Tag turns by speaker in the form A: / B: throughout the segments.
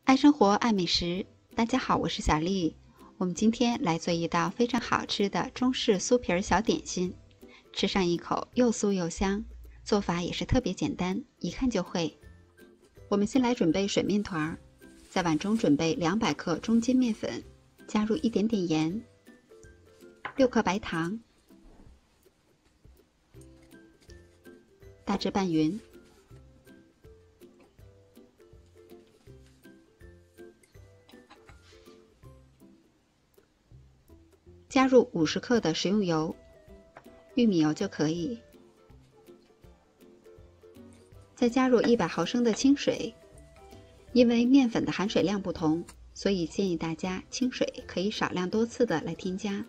A: 爱生活，爱美食。大家好，我是小丽。我们今天来做一道非常好吃的中式酥皮小点心，吃上一口又酥又香，做法也是特别简单，一看就会。我们先来准备水面团，在碗中准备200克中筋面粉，加入一点点盐，6克白糖，大致拌匀。加入50克的食用油，玉米油就可以。再加入100毫升的清水，因为面粉的含水量不同，所以建议大家清水可以少量多次的来添加。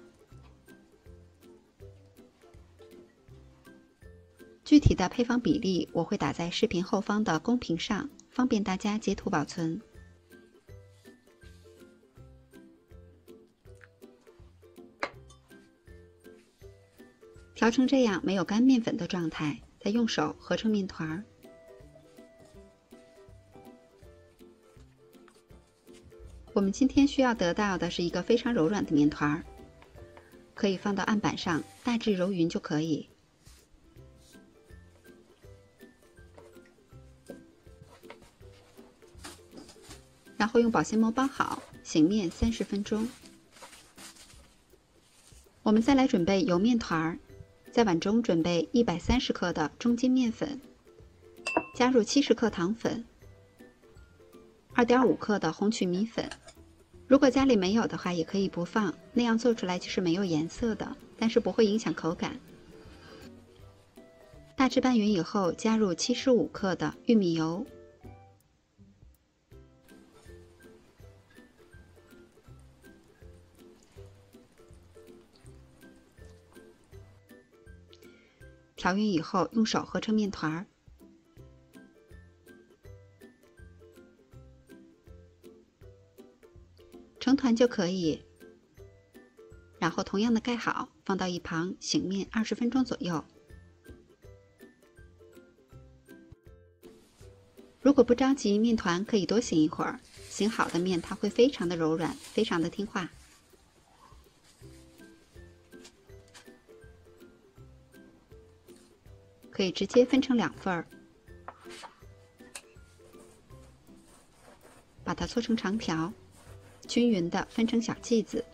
A: 具体的配方比例我会打在视频后方的公屏上，方便大家截图保存。调成这样没有干面粉的状态，再用手合成面团。我们今天需要得到的是一个非常柔软的面团，可以放到案板上，大致揉匀就可以。然后用保鲜膜包好，醒面30分钟。我们再来准备油面团。在碗中准备130克的中筋面粉，加入70克糖粉，2.5克的红曲米粉。如果家里没有的话，也可以不放，那样做出来就是没有颜色的，但是不会影响口感。大致拌匀以后，加入75克的玉米油，调匀以后，用手合成面团，成团就可以。然后同样的盖好，放到一旁醒面20分钟左右。如果不着急，面团可以多醒一会儿，醒好的面它会非常的柔软，非常的听话。可以直接分成2份儿，把它搓成长条，均匀的分成小剂子。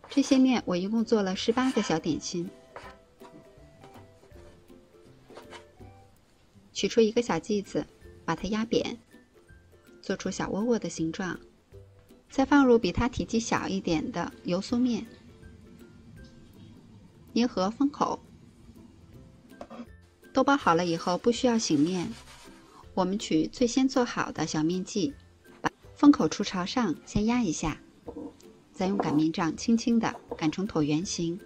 A: 这些面我一共做了18个小点心。取出一个小剂子，把它压扁，做出小窝窝的形状，再放入比它体积小一点的油酥面，捏合封口。都包好了以后不需要醒面，我们取最先做好的小面剂，把封口处朝上先压一下，再用擀面杖轻轻地擀成椭圆形，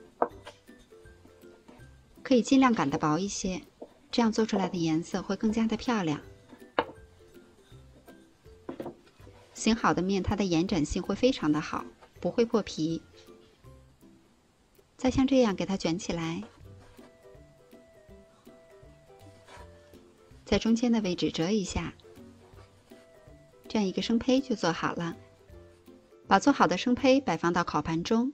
A: 可以尽量擀得薄一些，这样做出来的颜色会更加的漂亮。醒好的面它的延展性会非常的好，不会破皮。再像这样给它卷起来，在中间的位置折一下，这样一个生胚就做好了。把做好的生胚摆放到烤盘中，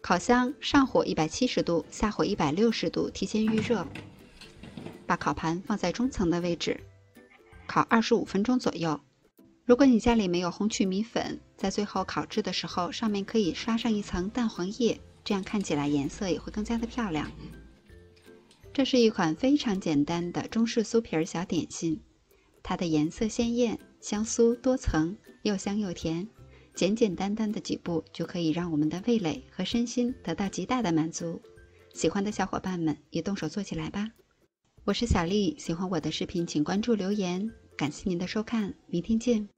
A: 烤箱上火170度，下火160度，提前预热。把烤盘放在中层的位置，烤25分钟左右。如果你家里没有红曲米粉，在最后烤制的时候，上面可以刷上一层蛋黄液，这样看起来颜色也会更加的漂亮。这是一款非常简单的中式酥皮小点心，它的颜色鲜艳，香酥多层，又香又甜，简简单单的几步就可以让我们的味蕾和身心得到极大的满足。喜欢的小伙伴们也动手做起来吧。我是小丽，喜欢我的视频请关注留言，感谢您的收看，明天见。